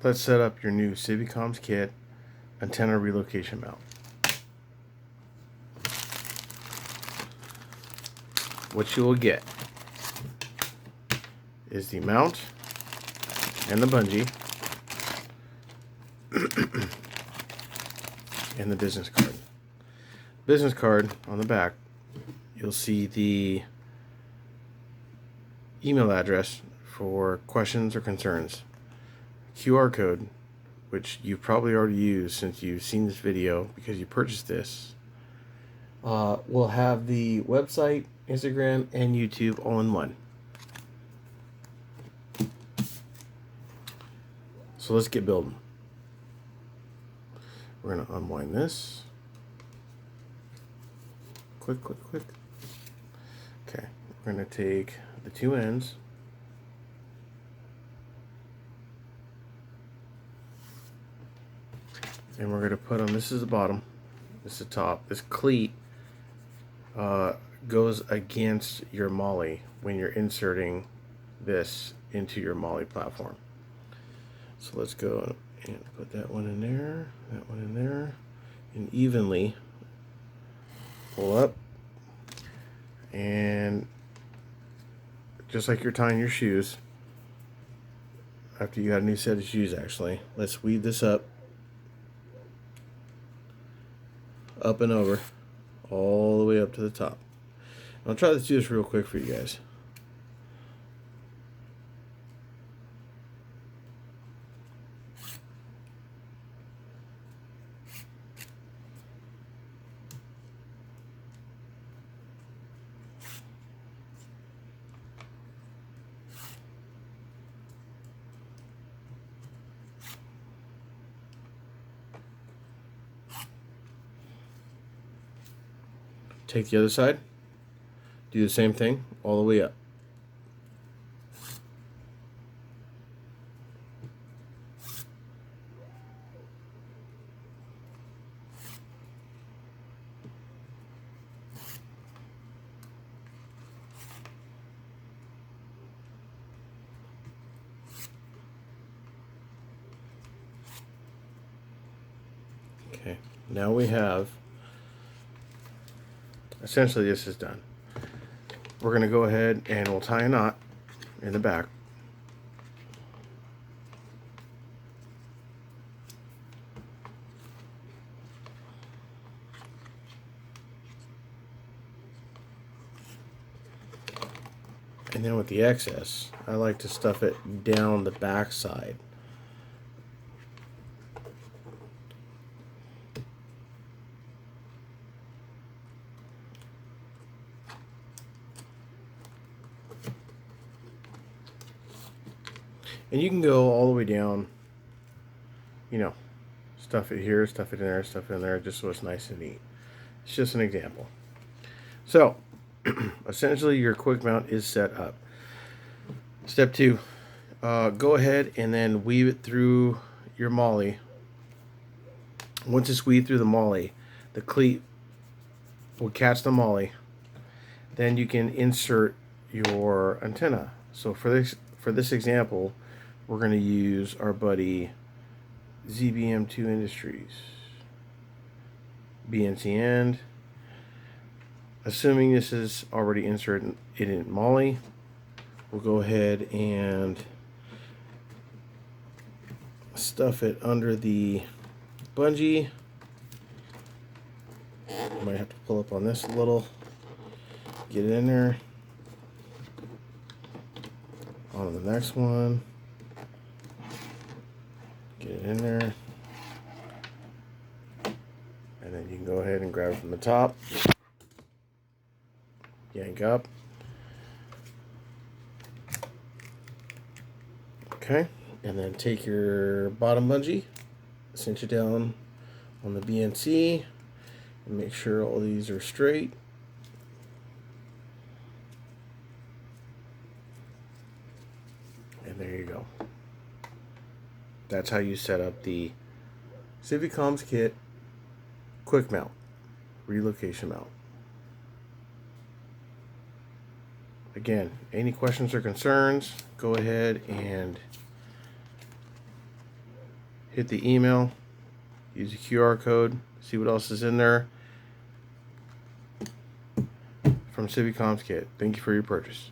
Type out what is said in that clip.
let's set up your new Civicommskit antenna relocation mount. What you will get is the mount and the bungee and the business card. Business card on the back, you'll see the email address for questions or concerns. QR code, which you've probably already used since you've seen this video because you purchased this. We'll have the website, Instagram, and YouTube all in one. So let's get building. We're going to unwind this. Quick. Okay, we're going to take the two ends. And we're going to put them, this is the bottom, this is the top. This cleat goes against your molle when you're inserting this into your molle platform. So let's go and put that one in there, that one in there, and evenly pull up. And just like you're tying your shoes, after you got a new set of shoes actually, let's weave this up and over, all the way up to the top. I'll try to do this real quick for you guys. Take the other side, do the same thing all the way up. Okay, now we have, essentially this is done. We're going to go ahead and we'll tie a knot in the back. And then with the excess, I like to stuff it down the back side. And you can go all the way down, you know, stuff it here, stuff it in there, stuff it in there, just so it's nice and neat. It's just an example. So, essentially your quick mount is set up. Step 2, go ahead and then weave it through your molle. Once it's weaved through the molle, the cleat will catch the molle. Then you can insert your antenna. So for this example, we're going to use our buddy ZBM2 Industries. BNC end. Assuming this is already inserted in molle, we'll go ahead and stuff it under the bungee. Might have to pull up on this a little. Get it in there. On to the next one. Get it in there. And then you can go ahead and grab it from the top. Yank up. Okay. And then take your bottom bungee, cinch it down on the BNC, and make sure all these are straight. And there you go. That's how you set up the Civicommskit KWIK Mount, relocation mount. Again, any questions or concerns, go ahead and hit the email, use the QR code, see what else is in there from CivicommsKit. Thank you for your purchase.